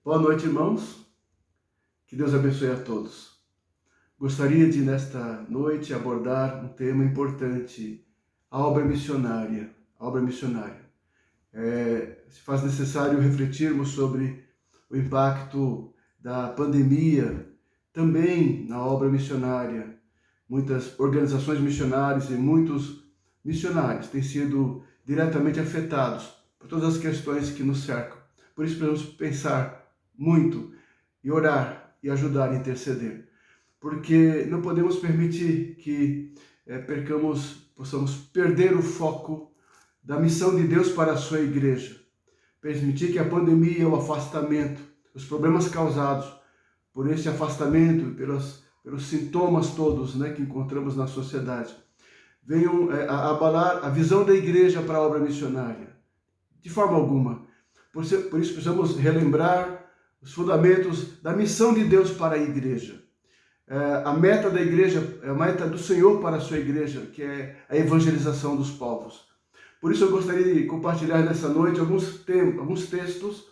Boa noite, irmãos. Que Deus abençoe a todos. Gostaria de, nesta noite, abordar um tema importante, a obra missionária. A obra missionária. Se faz necessário refletirmos sobre o impacto da pandemia também na obra missionária. Muitas organizações missionárias e muitos missionários têm sido diretamente afetados por todas as questões que nos cercam. Por isso precisamos pensar muito e orar e ajudar a interceder, porque não podemos permitir que possamos perder o foco da missão de Deus para a sua igreja, permitir que a pandemia, o afastamento, os problemas causados por esse afastamento, pelos sintomas todos, que encontramos na sociedade, venham a abalar a visão da igreja para a obra missionária, de forma alguma. Por isso precisamos relembrar os fundamentos da missão de Deus para a igreja. A meta da igreja, a meta do Senhor para a sua igreja, que é a evangelização dos povos. Por isso eu gostaria de compartilhar nessa noite alguns textos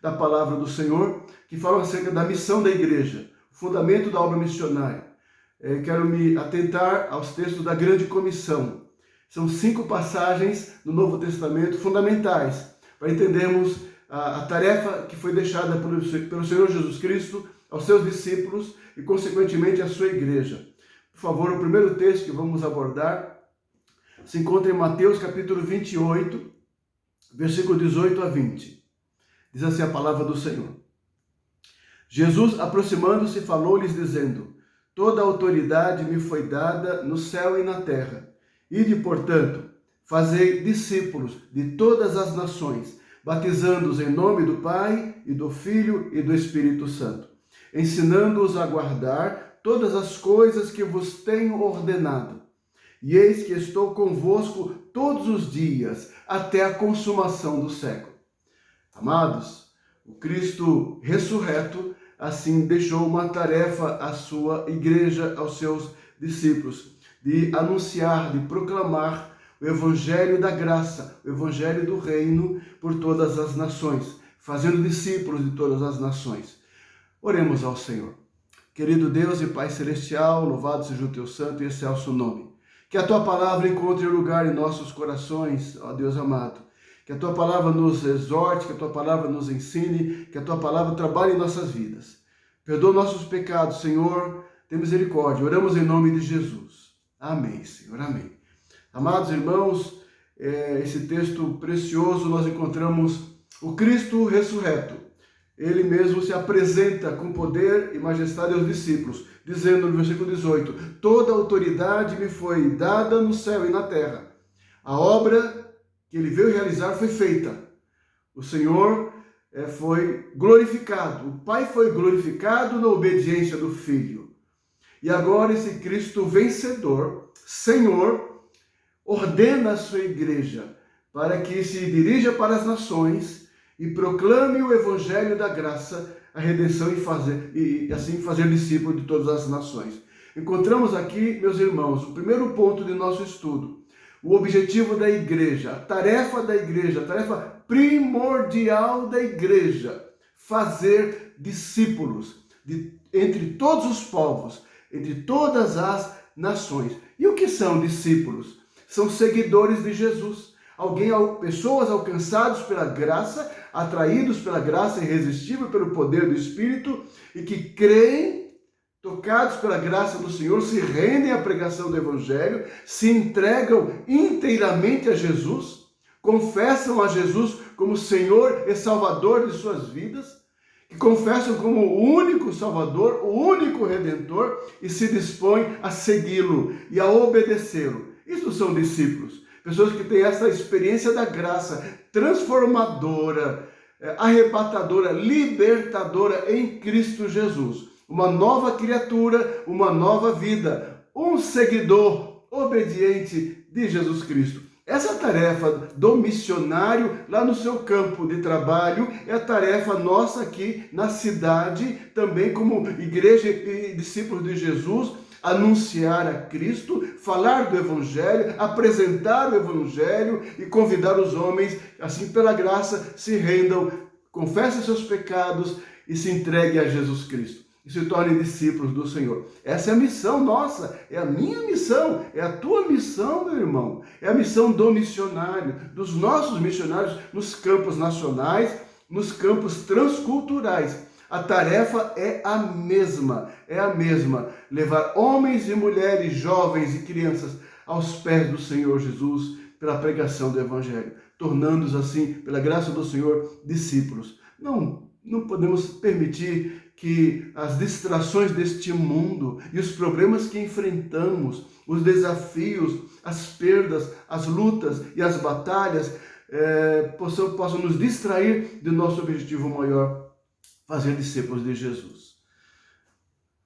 da palavra do Senhor que falam acerca da missão da igreja, o fundamento da obra missionária. Quero me atentar aos textos da Grande Comissão. São 5 passagens no Novo Testamento fundamentais para entendermos a tarefa que foi deixada pelo Senhor Jesus Cristo aos seus discípulos e, consequentemente, à sua igreja. Por favor, o primeiro texto que vamos abordar se encontra em Mateus capítulo 28, versículo 18 a 20. Diz assim a palavra do Senhor. Jesus, aproximando-se, falou-lhes dizendo: Toda a autoridade me foi dada no céu e na terra. Ide, portanto, fazei discípulos de todas as nações, batizando-os em nome do Pai, e do Filho e do Espírito Santo, ensinando-os a guardar todas as coisas que vos tenho ordenado. E eis que estou convosco todos os dias, até a consumação do século. Amados, o Cristo ressurreto, assim, deixou uma tarefa à sua igreja, aos seus discípulos, de anunciar, de proclamar o Evangelho da graça, o Evangelho do reino por todas as nações, fazendo discípulos de todas as nações. Oremos ao Senhor. Querido Deus e Pai Celestial, louvado seja o teu santo e excelso nome. Que a tua palavra encontre lugar em nossos corações, ó Deus amado. Que a tua palavra nos exorte, que a tua palavra nos ensine, que a tua palavra trabalhe em nossas vidas. Perdoa nossos pecados, Senhor, tem misericórdia. Oramos em nome de Jesus. Amém, Senhor, amém. Amados irmãos, esse texto precioso nós encontramos o Cristo ressurreto. Ele mesmo se apresenta com poder e majestade aos discípulos, dizendo no versículo 18: Toda autoridade me foi dada no céu e na terra. A obra que ele veio realizar foi feita. O Senhor foi glorificado. O Pai foi glorificado na obediência do Filho. E agora esse Cristo vencedor, Senhor, ordena a sua igreja para que se dirija para as nações e proclame o Evangelho da graça, a redenção e assim fazer discípulo de todas as nações. Encontramos aqui, meus irmãos, o primeiro ponto de nosso estudo, o objetivo da igreja, a tarefa da igreja, a tarefa primordial da igreja, fazer discípulos entre todos os povos, entre todas as nações. E o que são discípulos? São seguidores de Jesus, pessoas alcançados pela graça, atraídos pela graça irresistível, pelo poder do Espírito, e que creem, tocados pela graça do Senhor, se rendem à pregação do Evangelho, se entregam inteiramente a Jesus, confessam a Jesus como Senhor e Salvador de suas vidas, que confessam como o único Salvador, o único Redentor, e se dispõem a segui-lo e a obedecê-lo. Isso são discípulos, pessoas que têm essa experiência da graça transformadora, arrebatadora, libertadora em Cristo Jesus. Uma nova criatura, uma nova vida, um seguidor obediente de Jesus Cristo. Essa tarefa do missionário lá no seu campo de trabalho é a tarefa nossa aqui na cidade, também como igreja e discípulos de Jesus, anunciar a Cristo, falar do Evangelho, apresentar o Evangelho e convidar os homens, assim pela graça, se rendam confesse seus pecados e se entregue a Jesus Cristo. E se tornem discípulos do Senhor. Essa é a missão nossa, é a minha missão, é a tua missão, meu irmão. É a missão do missionário, dos nossos missionários nos campos nacionais, nos campos transculturais. A tarefa é a mesma, levar homens e mulheres, jovens e crianças aos pés do Senhor Jesus pela pregação do Evangelho, tornando-os assim, pela graça do Senhor, discípulos. Não podemos permitir que as distrações deste mundo e os problemas que enfrentamos, os desafios, as perdas, as lutas e as batalhas possam nos distrair do nosso objetivo maior, fazer discípulos de Jesus.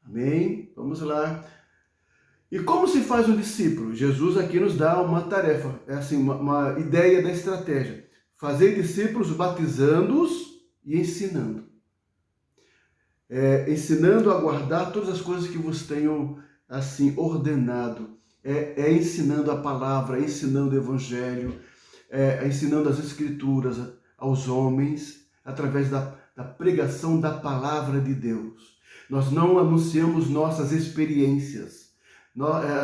Amém? Vamos lá. E como se faz um discípulo? Jesus aqui nos dá uma tarefa, uma ideia da estratégia. Fazer discípulos batizando-os e ensinando. Ensinando a guardar todas as coisas que vos tenho assim ordenado. Ensinando a palavra, ensinando o Evangelho, ensinando as Escrituras aos homens, através da pregação da palavra de Deus. Nós não anunciamos nossas experiências,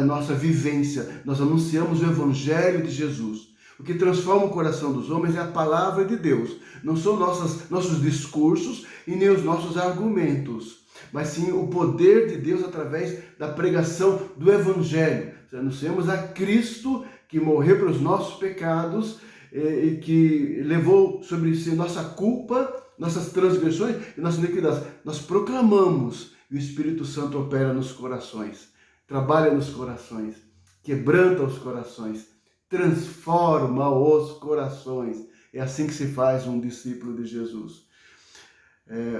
nossa vivência, nós anunciamos o Evangelho de Jesus. O que transforma o coração dos homens é a palavra de Deus. Não são nossos discursos e nem os nossos argumentos, mas sim o poder de Deus através da pregação do Evangelho. Anunciamos a Cristo que morreu pelos nossos pecados e que levou sobre si nossa culpa, nossas transgressões e nossas iniquidades. Nós proclamamos e o Espírito Santo opera nos corações, trabalha nos corações, quebranta os corações, transforma os corações. É assim que se faz um discípulo de Jesus.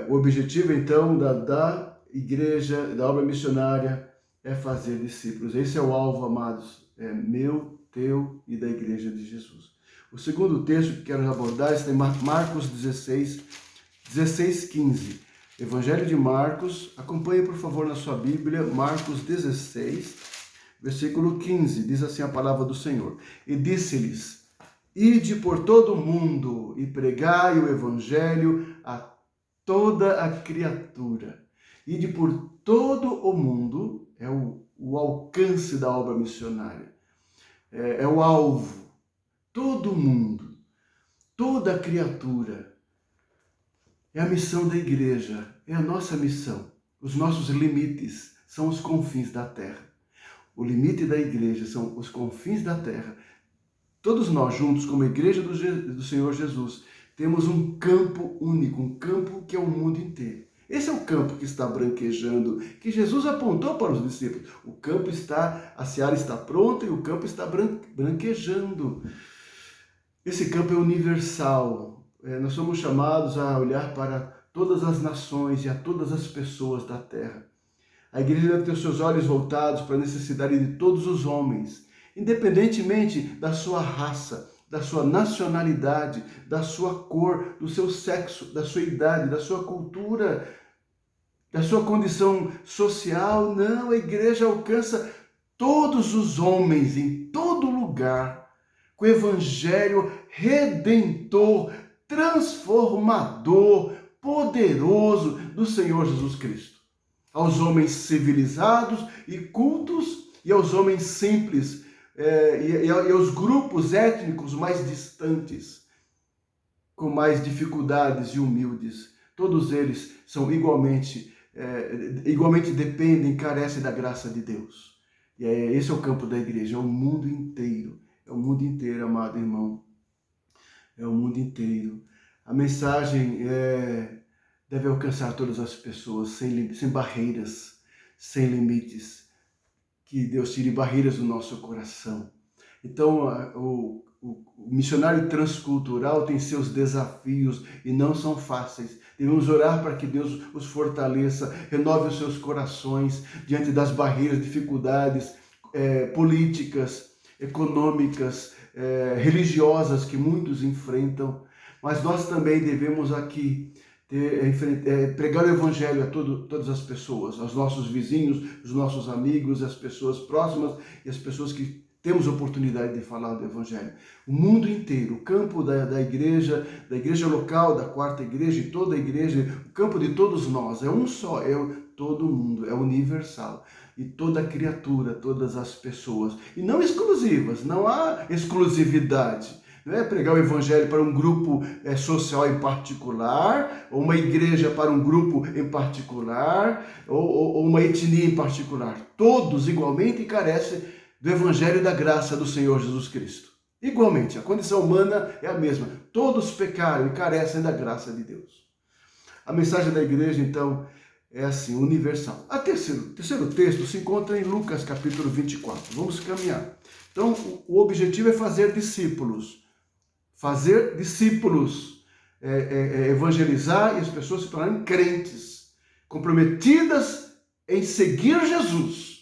O objetivo, então, da igreja, da obra missionária, é fazer discípulos. Esse é o alvo, amados, meu, teu e da igreja de Jesus. O segundo texto que quero abordar está em Marcos 16, 15. Evangelho de Marcos, acompanhe por favor na sua Bíblia, Marcos 16, versículo 15, diz assim a palavra do Senhor. E disse-lhes, ide por todo o mundo e pregai o Evangelho a toda a criatura. Ide por todo o mundo, é o alcance da obra missionária, é o alvo. Todo mundo, toda criatura. É a missão da igreja, é a nossa missão. Os nossos limites são os confins da terra. O limite da igreja são os confins da terra. Todos nós juntos, como igreja do Senhor Jesus, temos um campo único, um campo que é o mundo inteiro. Esse é o campo que está branquejando, que Jesus apontou para os discípulos. O campo a seara está pronta e o campo está branquejando. Esse campo é universal. Nós somos chamados a olhar para todas as nações e a todas as pessoas da terra. A igreja deve ter os seus olhos voltados para a necessidade de todos os homens, independentemente da sua raça, da sua nacionalidade, da sua cor, do seu sexo, da sua idade, da sua cultura, da sua condição social. Não, a igreja alcança todos os homens em todo lugar, com o evangelho redentor, transformador, poderoso do Senhor Jesus Cristo. Aos homens civilizados e cultos e aos homens simples e aos grupos étnicos mais distantes, com mais dificuldades e humildes. Todos eles são igualmente dependem, carecem da graça de Deus. E esse é o campo da igreja, é o mundo inteiro. É o mundo inteiro, amado irmão. É o mundo inteiro. A mensagem deve alcançar todas as pessoas, sem barreiras, sem limites. Que Deus tire barreiras do nosso coração. Então, o missionário transcultural tem seus desafios e não são fáceis. Devemos orar para que Deus os fortaleça, renove os seus corações diante das barreiras, dificuldades políticas, econômicas, religiosas que muitos enfrentam. Mas nós também devemos aqui pregar o evangelho a todas as pessoas, aos nossos vizinhos, os nossos amigos, as pessoas próximas e as pessoas que temos oportunidade de falar do Evangelho. O mundo inteiro, o campo da igreja local, da quarta igreja e toda a igreja, o campo de todos nós, é um só, é todo mundo, é universal. E toda criatura, todas as pessoas, e não exclusivas, não há exclusividade. Não é pregar o Evangelho para um grupo social em particular, ou uma igreja para um grupo em particular, ou uma etnia em particular. Todos igualmente carecem do Evangelho e da graça do Senhor Jesus Cristo. Igualmente, a condição humana é a mesma. Todos pecaram e carecem da graça de Deus. A mensagem da igreja, então, é assim, universal. O terceiro texto se encontra em Lucas capítulo 24. Vamos caminhar. Então, o objetivo é fazer discípulos. Fazer discípulos, evangelizar e as pessoas se tornarem crentes, comprometidas em seguir Jesus.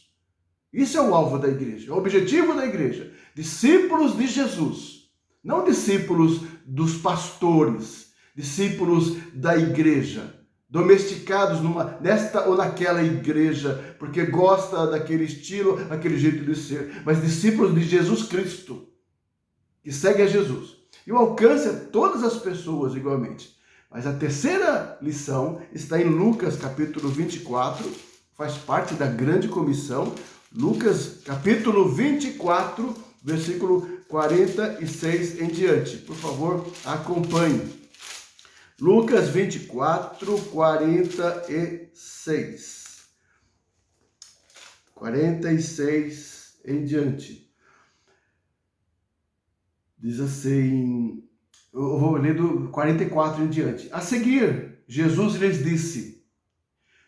Isso é o alvo da igreja, é o objetivo da igreja. Discípulos de Jesus, não discípulos dos pastores, discípulos da igreja, domesticados nesta ou naquela igreja, porque gosta daquele estilo, aquele jeito de ser, mas discípulos de Jesus Cristo, que seguem a Jesus. E o alcance a todas as pessoas igualmente. Mas a terceira lição está em Lucas capítulo 24, faz parte da grande comissão. Lucas capítulo 24, versículo 46 em diante. Por favor, acompanhe. Lucas 24, 46. 46 em diante. Diz assim, eu vou ler do 44 em diante. A seguir, Jesus lhes disse: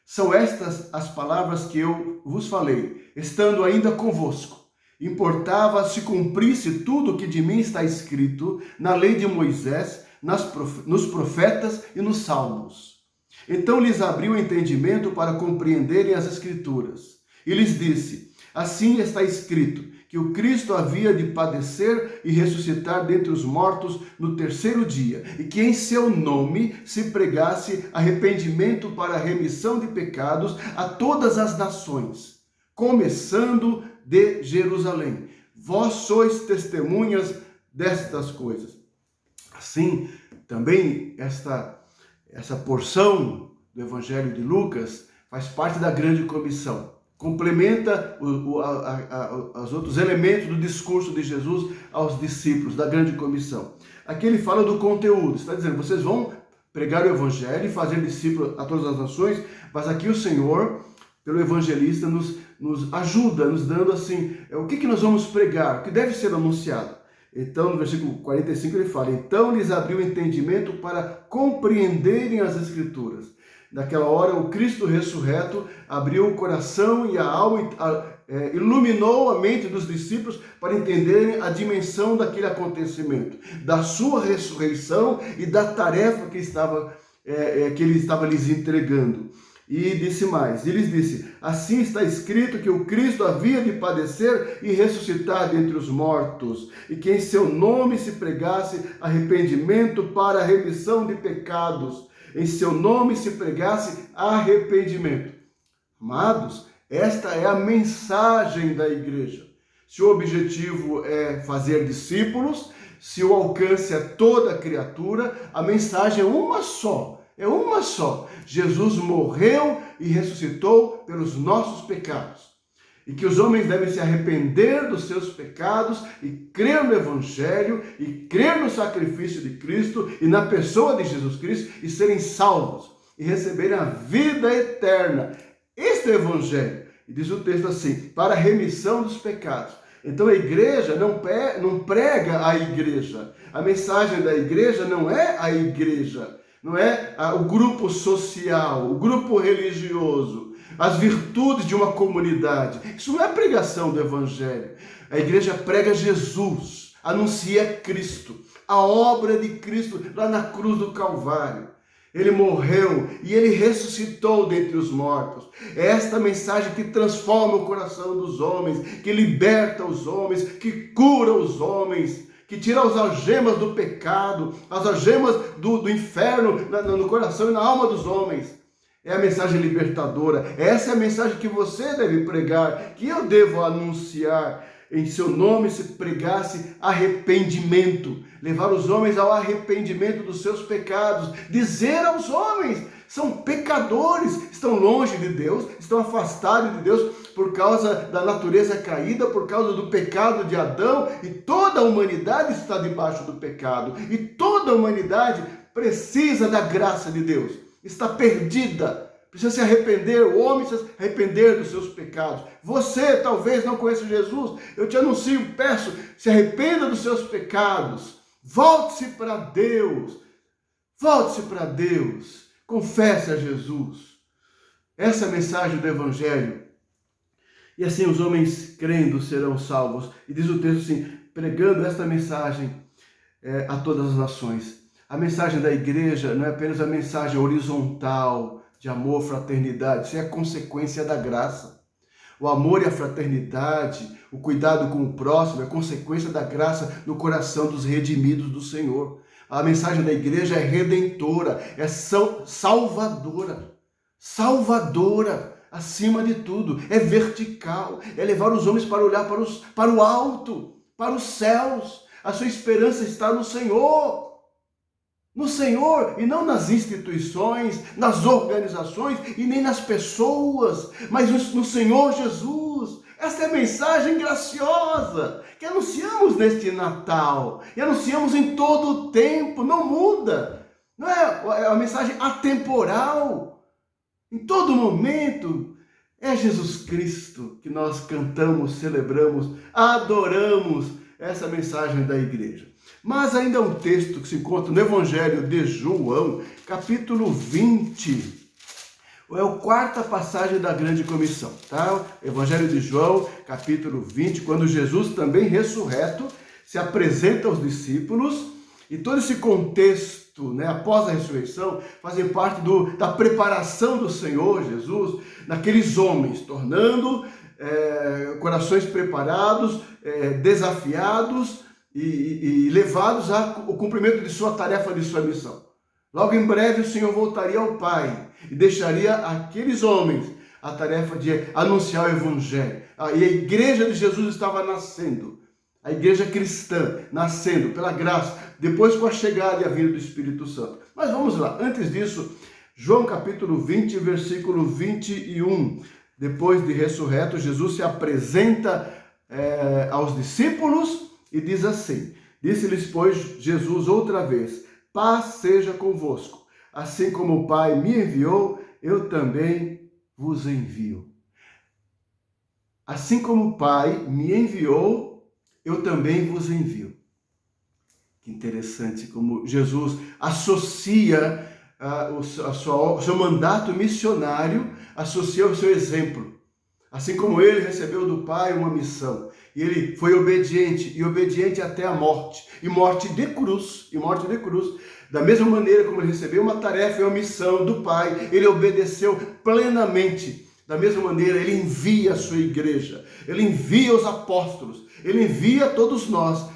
são estas as palavras que eu vos falei, estando ainda convosco. Importava se cumprisse tudo o que de mim está escrito na lei de Moisés, nos profetas e nos salmos. Então lhes abriu o entendimento para compreenderem as Escrituras. E lhes disse: assim está escrito, que o Cristo havia de padecer e ressuscitar dentre os mortos no terceiro dia, e que em seu nome se pregasse arrependimento para a remissão de pecados a todas as nações, começando de Jerusalém. Vós sois testemunhas destas coisas. Assim, também essa porção do Evangelho de Lucas faz parte da grande comissão. Complementa os outros elementos do discurso de Jesus aos discípulos da grande comissão. Aqui ele fala do conteúdo, está dizendo, vocês vão pregar o Evangelho e fazer discípulos a todas as nações, mas aqui o Senhor, pelo evangelista, nos ajuda, nos dando assim, o que nós vamos pregar, o que deve ser anunciado. Então, no versículo 45 ele fala, então lhes abriu o entendimento para compreenderem as Escrituras. Naquela hora, o Cristo ressurreto abriu o coração e a alma, iluminou a mente dos discípulos para entenderem a dimensão daquele acontecimento, da sua ressurreição e da tarefa que ele estava lhes entregando. E disse mais, e lhes disse, assim está escrito que o Cristo havia de padecer e ressuscitar dentre os mortos, e que em seu nome se pregasse arrependimento para a remissão de pecados, em seu nome se pregasse arrependimento. Amados, esta é a mensagem da igreja. Se o objetivo é fazer discípulos, se o alcance é toda a criatura, a mensagem é uma só. É uma só. Jesus morreu e ressuscitou pelos nossos pecados. E que os homens devem se arrepender dos seus pecados e crer no Evangelho e crer no sacrifício de Cristo e na pessoa de Jesus Cristo e serem salvos e receberem a vida eterna. Este é o Evangelho. E diz o texto assim, para a remissão dos pecados. Então a igreja não prega a igreja. A mensagem da igreja não é a igreja. Não é o grupo social, o grupo religioso, as virtudes de uma comunidade. Isso não é pregação do Evangelho. A igreja prega Jesus, anuncia Cristo, a obra de Cristo lá na cruz do Calvário. Ele morreu e ele ressuscitou dentre os mortos. É esta mensagem que transforma o coração dos homens, que liberta os homens, que cura os homens, que tira as algemas do pecado, as algemas do inferno no coração e na alma dos homens. É a mensagem libertadora. Essa é a mensagem que você deve pregar, que eu devo anunciar. em seu nome se pregasse arrependimento, levar os homens ao arrependimento dos seus pecados, dizer aos homens, são pecadores, estão longe de Deus, estão afastados de Deus por causa da natureza caída, por causa do pecado de Adão, e toda a humanidade está debaixo do pecado, e toda a humanidade precisa da graça de Deus, está perdida. Precisa se arrepender, o homem precisa se arrepender dos seus pecados. Você talvez não conheça Jesus, eu te anuncio, peço, se arrependa dos seus pecados. Volte-se para Deus. Volte-se para Deus. Confesse a Jesus. Essa é a mensagem do Evangelho. E assim os homens crendo serão salvos. E diz o texto assim, pregando esta mensagem a todas as nações. A mensagem da igreja não é apenas a mensagem horizontal, de amor, fraternidade, isso é a consequência da graça. O amor e a fraternidade, o cuidado com o próximo é consequência da graça no coração dos redimidos do Senhor. A mensagem da igreja é redentora, é salvadora, salvadora acima de tudo, é vertical, é levar os homens para olhar para o alto, para os céus. A sua esperança está no Senhor. No Senhor, e não nas instituições, nas organizações e nem nas pessoas, mas no Senhor Jesus. Essa é a mensagem graciosa que anunciamos neste Natal e anunciamos em todo o tempo, não muda. Não é a mensagem atemporal. Em todo momento é Jesus Cristo que nós cantamos, celebramos, adoramos essa mensagem da igreja. Mas ainda um texto que se encontra no Evangelho de João, capítulo 20. É a quarta passagem da grande comissão, tá? Evangelho de João, capítulo 20, quando Jesus, também ressurreto, se apresenta aos discípulos, e todo esse contexto, né, após a ressurreição, fazem parte da preparação do Senhor Jesus, naqueles homens, tornando corações preparados, desafiados, e levados ao cumprimento de sua tarefa, de sua missão. Logo em breve o Senhor voltaria ao Pai e deixaria àqueles homens a tarefa de anunciar o Evangelho. E a igreja de Jesus estava nascendo, a igreja cristã nascendo pela graça, depois com a chegada e a vinda do Espírito Santo. Mas vamos lá, antes disso, João capítulo 20, versículo 21. Depois de ressurreto, Jesus se apresenta aos discípulos e diz assim, disse-lhes, pois, Jesus outra vez, paz seja convosco, assim como o Pai me enviou, eu também vos envio. Assim como o Pai me enviou, eu também vos envio. Que interessante como Jesus associa o seu mandato missionário, associa o seu exemplo. Assim como ele recebeu do Pai uma missão, e ele foi obediente, e obediente até a morte, e morte de cruz, da mesma maneira como ele recebeu uma tarefa e uma missão do Pai, ele obedeceu plenamente. Da mesma maneira, ele envia a sua igreja, ele envia os apóstolos, ele envia todos nós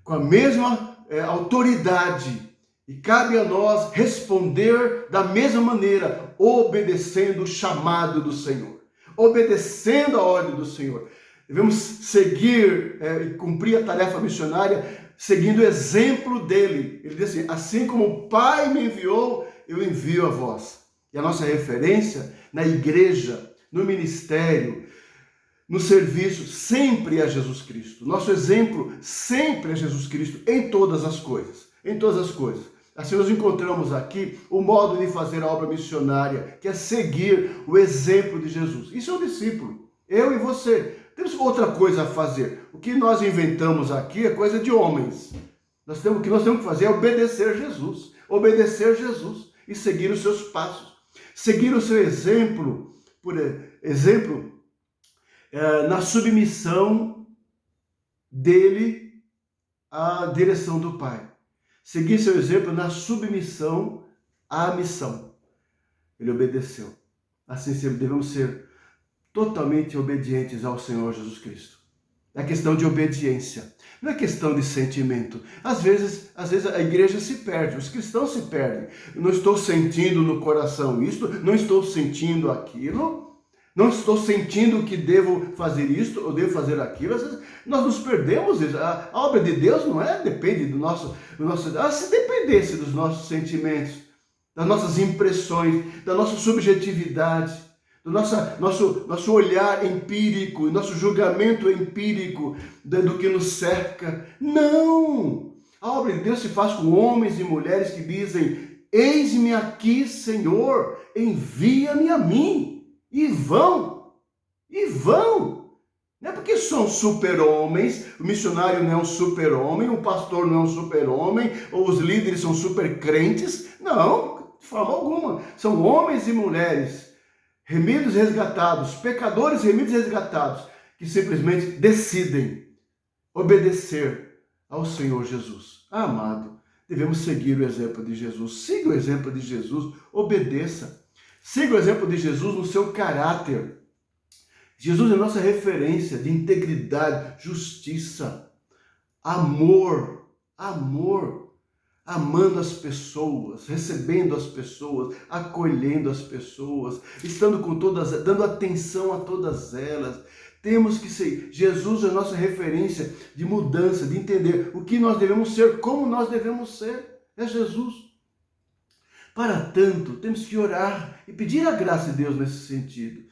com a mesma autoridade, e cabe a nós responder da mesma maneira, obedecendo o chamado do Senhor, obedecendo a ordem do Senhor. Devemos seguir e cumprir a tarefa missionária seguindo o exemplo dele. Ele diz assim, assim como o Pai me enviou, eu envio a vós. E a nossa referência na igreja, no ministério, no serviço, sempre é Jesus Cristo. Nosso exemplo sempre é Jesus Cristo em todas as coisas. Em todas as coisas. Assim nós encontramos aqui o modo de fazer a obra missionária, que é seguir o exemplo de Jesus. Isso é um discípulo, eu e você. Temos outra coisa a fazer. O que nós inventamos aqui é coisa de homens. O que nós temos que fazer é obedecer Jesus e seguir os seus passos. Seguir o seu exemplo, por exemplo, na submissão dele à direção do Pai. Seguir seu exemplo na submissão à missão. Ele obedeceu. Assim devemos ser totalmente obedientes ao Senhor Jesus Cristo. É questão de obediência, não é questão de sentimento. Às vezes a igreja se perde, os cristãos se perdem. Eu não estou sentindo no coração isto, não estou sentindo aquilo. não estou sentindo que devo fazer isto ou devo fazer aquilo. Às vezes nós nos perdemos. A obra de Deus não depende do nosso. Se dependesse dos nossos sentimentos, das nossas impressões, da nossa subjetividade, do nosso olhar empírico, nosso julgamento empírico do que nos cerca. Não! A obra de Deus se faz com homens e mulheres que dizem: eis-me aqui, Senhor, envia-me a mim. E vão. Não é porque são super-homens, o missionário não é um super-homem, o pastor não é um super-homem, ou os líderes são super-crentes. Não, de forma alguma. São homens e mulheres remidos e resgatados, pecadores remidos e resgatados, que simplesmente decidem obedecer ao Senhor Jesus. Amado, devemos seguir o exemplo de Jesus. Siga o exemplo de Jesus, obedeça. Siga o exemplo de Jesus no seu caráter. Jesus é nossa referência de integridade, justiça, amor, amando as pessoas, recebendo as pessoas, acolhendo as pessoas, estando com todas, dando atenção a todas elas. Temos que ser. Jesus é nossa referência de mudança, de entender o que nós devemos ser, como nós devemos ser. É Jesus. Para tanto, temos que orar e pedir a graça de Deus nesse sentido.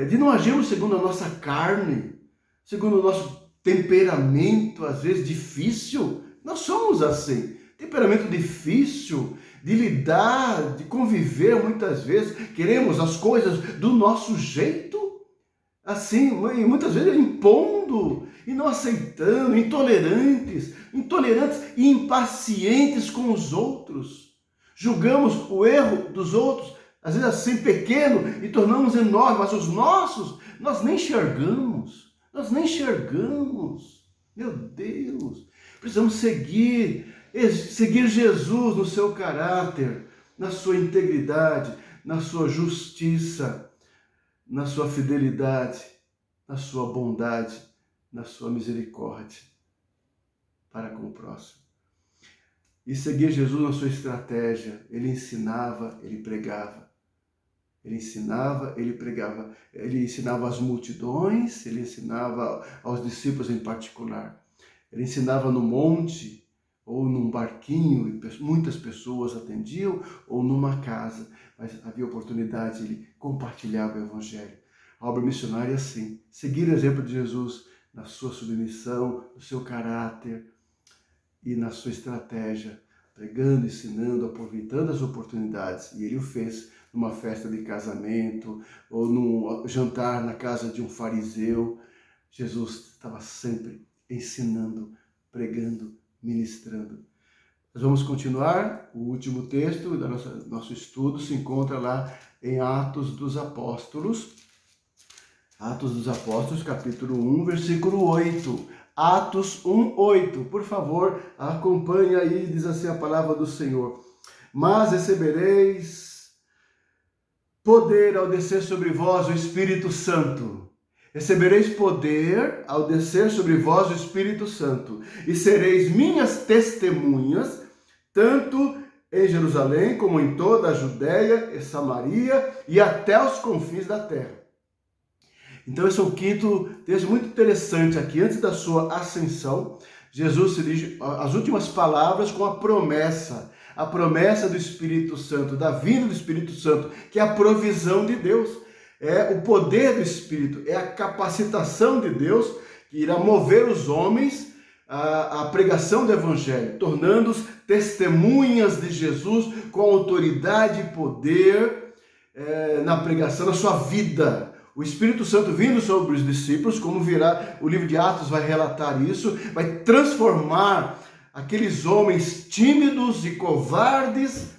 De não agirmos segundo a nossa carne, segundo o nosso temperamento, às vezes difícil. Nós somos assim. Temperamento difícil de lidar, de conviver muitas vezes. Queremos as coisas do nosso jeito, assim, e muitas vezes impondo e não aceitando, intolerantes e impacientes com os outros. Julgamos o erro dos outros, às vezes assim pequeno, e tornamos enorme, mas os nossos, nós nem enxergamos. Meu Deus, precisamos seguir Jesus no seu caráter, na sua integridade, na sua justiça, na sua fidelidade, na sua bondade, na sua misericórdia para com o próximo. E seguir Jesus na sua estratégia. Ele ensinava, ele pregava. Ele ensinava, ele pregava. Ele ensinava às multidões, ele ensinava aos discípulos em particular. Ele ensinava no monte, ou num barquinho, e muitas pessoas atendiam, ou numa casa. Mas havia oportunidade, ele compartilhava o Evangelho. A obra missionária é assim. Seguir o exemplo de Jesus na sua submissão, no seu caráter, e na sua estratégia, pregando, ensinando, aproveitando as oportunidades. E ele o fez numa festa de casamento ou num jantar na casa de um fariseu. Jesus estava sempre ensinando, pregando, ministrando. Nós vamos continuar. O último texto do nosso estudo se encontra lá em Atos dos Apóstolos. Atos dos Apóstolos, capítulo 1, versículo 8. Atos 1:8, por favor, acompanhe aí, diz assim a palavra do Senhor. Mas recebereis poder ao descer sobre vós o Espírito Santo. Recebereis poder ao descer sobre vós o Espírito Santo. E sereis minhas testemunhas, tanto em Jerusalém como em toda a Judéia e Samaria e até os confins da terra. Então esse é o quinto texto muito interessante aqui. Antes da sua ascensão, Jesus se dirige às últimas palavras com a promessa do Espírito Santo, da vinda do Espírito Santo, que é a provisão de Deus, é o poder do Espírito, é a capacitação de Deus que irá mover os homens à pregação do Evangelho, tornando-os testemunhas de Jesus com autoridade e poder na pregação, na sua vida. O Espírito Santo vindo sobre os discípulos, como virá, o livro de Atos vai relatar isso, vai transformar aqueles homens tímidos e covardes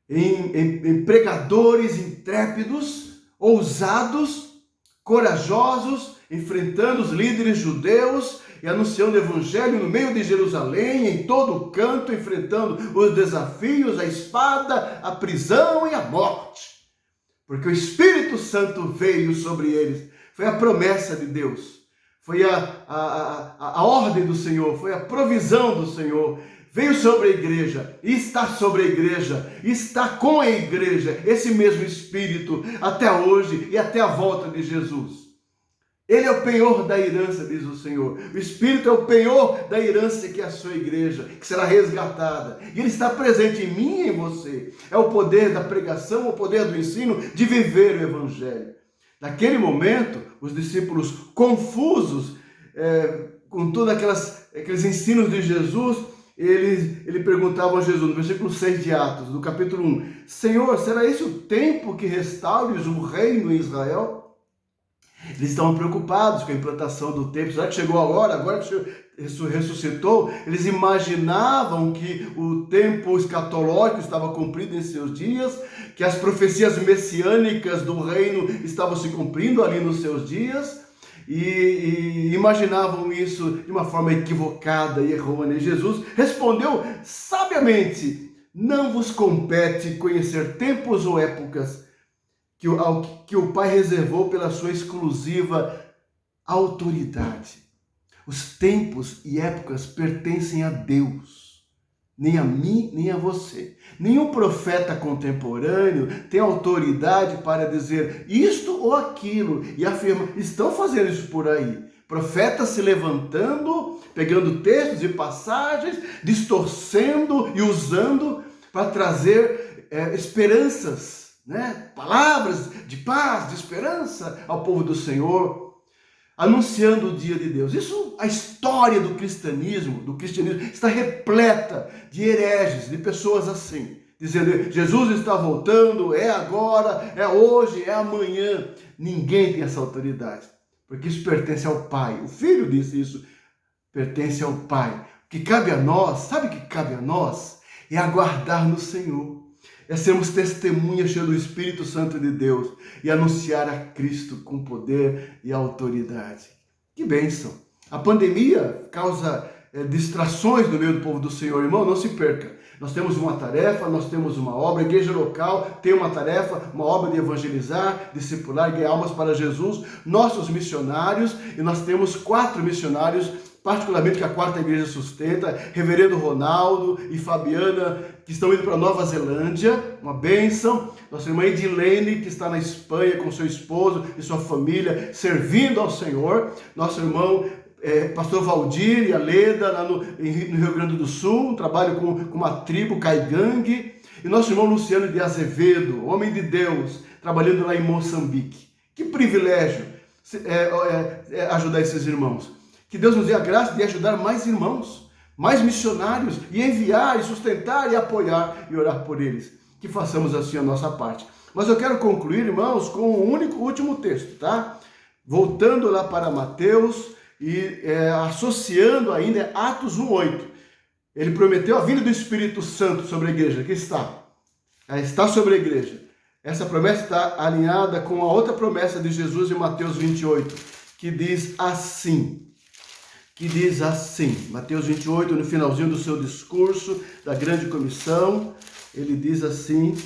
em pregadores intrépidos, ousados, corajosos, enfrentando os líderes judeus e anunciando o Evangelho no meio de Jerusalém, em todo canto, enfrentando os desafios, a espada, a prisão e a morte. Porque o Espírito Santo veio sobre eles. Foi a promessa de Deus. Foi a ordem do Senhor. Foi a provisão do Senhor. veio sobre a igreja, está sobre a igreja, está com a igreja, esse mesmo Espírito, até hoje e até a volta de Jesus. Ele é o penhor da herança, diz o Senhor. O Espírito é o penhor da herança que é a sua igreja, que será resgatada. E Ele está presente em mim e em você. É o poder da pregação, o poder do ensino, de viver o Evangelho. Naquele momento, os discípulos confusos com todos aqueles ensinos de Jesus, ele perguntava a Jesus, no versículo 6 de Atos, do capítulo 1, Senhor, será esse o tempo que restaures o reino em Israel? Eles estavam preocupados com a implantação do templo. Será que chegou a hora? Agora que o Senhor ressuscitou, eles imaginavam que o tempo escatológico estava cumprido em seus dias, que as profecias messiânicas do reino estavam se cumprindo ali nos seus dias, e imaginavam isso de uma forma equivocada e errônea. E Jesus respondeu sabiamente: não vos compete conhecer tempos ou épocas que o Pai reservou pela sua exclusiva autoridade. Os tempos e épocas pertencem a Deus, nem a mim, nem a você. Nenhum profeta contemporâneo tem autoridade para dizer isto ou aquilo e afirma, estão fazendo isso por aí. Profetas se levantando, pegando textos e passagens, distorcendo e usando para trazer esperanças, palavras de paz, de esperança ao povo do Senhor, anunciando o dia de Deus. Isso, a história do cristianismo está repleta de hereges, de pessoas assim, dizendo, Jesus está voltando, é agora, é hoje, é amanhã. Ninguém tem essa autoridade, porque isso pertence ao Pai. O Filho disse isso, pertence ao Pai. O que cabe a nós, sabe o que cabe a nós? É aguardar no Senhor. É sermos testemunhas cheias do Espírito Santo de Deus e anunciar a Cristo com poder e autoridade. Que bênção! A pandemia causa distrações no meio do povo do Senhor. Irmão, não se perca. Nós temos uma tarefa, nós temos uma obra. A igreja local tem uma tarefa, uma obra de evangelizar, discipular, ganhar almas para Jesus. Nossos missionários, e nós temos 4 missionários, particularmente que a 4ª igreja sustenta, reverendo Ronaldo e Fabiana, que estão indo para Nova Zelândia, uma bênção. Nossa irmã Edilene, que está na Espanha com seu esposo e sua família, servindo ao Senhor. Nosso irmão pastor Valdir e a Leda, lá no Rio Grande do Sul, um trabalho com uma tribo caigangue. E nosso irmão Luciano de Azevedo, homem de Deus, trabalhando lá em Moçambique. Que privilégio ajudar esses irmãos. Que Deus nos dê a graça de ajudar mais irmãos, mais missionários, e enviar, e sustentar, e apoiar, e orar por eles. Que façamos assim a nossa parte. Mas eu quero concluir, irmãos, com um último texto, tá? Voltando lá para Mateus e associando ainda Atos 1:8. Ele prometeu a vinda do Espírito Santo sobre a igreja. Aqui está. Está sobre a igreja. Essa promessa está alinhada com a outra promessa de Jesus em Mateus 28, que diz assim. Mateus 28, no finalzinho do seu discurso da grande comissão, ele diz assim,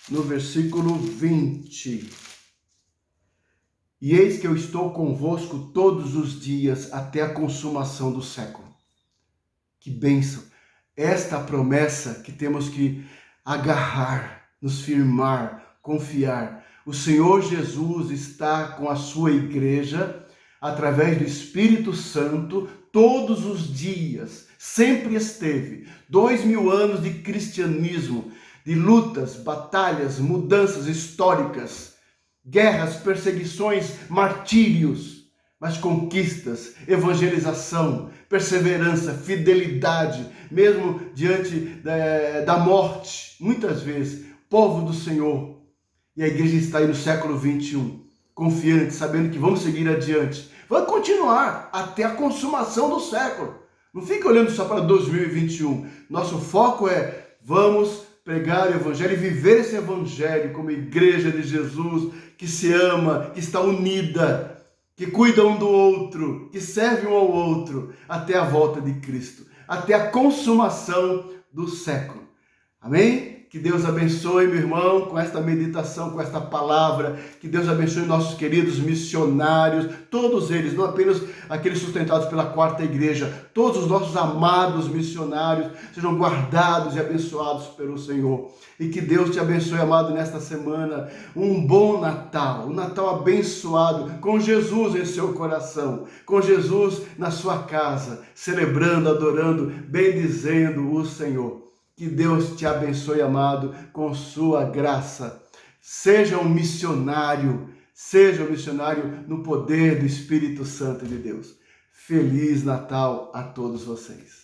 no versículo 20. E eis que eu estou convosco todos os dias até a consumação do século. Que bênção! Esta promessa que temos que agarrar, nos firmar, confiar. O Senhor Jesus está com a sua igreja, através do Espírito Santo, todos os dias, sempre esteve. 2000 anos de cristianismo, de lutas, batalhas, mudanças históricas, guerras, perseguições, martírios, mas conquistas, evangelização, perseverança, fidelidade, mesmo diante da morte, muitas vezes, povo do Senhor. E a igreja está aí no século 21, confiante, sabendo que vamos seguir adiante. Vai continuar até a consumação do século. Não fique olhando só para 2021. Nosso foco vamos pregar o Evangelho e viver esse Evangelho como igreja de Jesus, que se ama, que está unida, que cuida um do outro, que serve um ao outro, até a volta de Cristo, até a consumação do século. Amém? Que Deus abençoe, meu irmão, com esta meditação, com esta palavra. Que Deus abençoe nossos queridos missionários, todos eles, não apenas aqueles sustentados pela Quarta Igreja, todos os nossos amados missionários sejam guardados e abençoados pelo Senhor. E que Deus te abençoe, amado, nesta semana. Um bom Natal, um Natal abençoado, com Jesus em seu coração, com Jesus na sua casa, celebrando, adorando, bendizendo o Senhor. Que Deus te abençoe, amado, com sua graça. Seja um missionário no poder do Espírito Santo de Deus. Feliz Natal a todos vocês.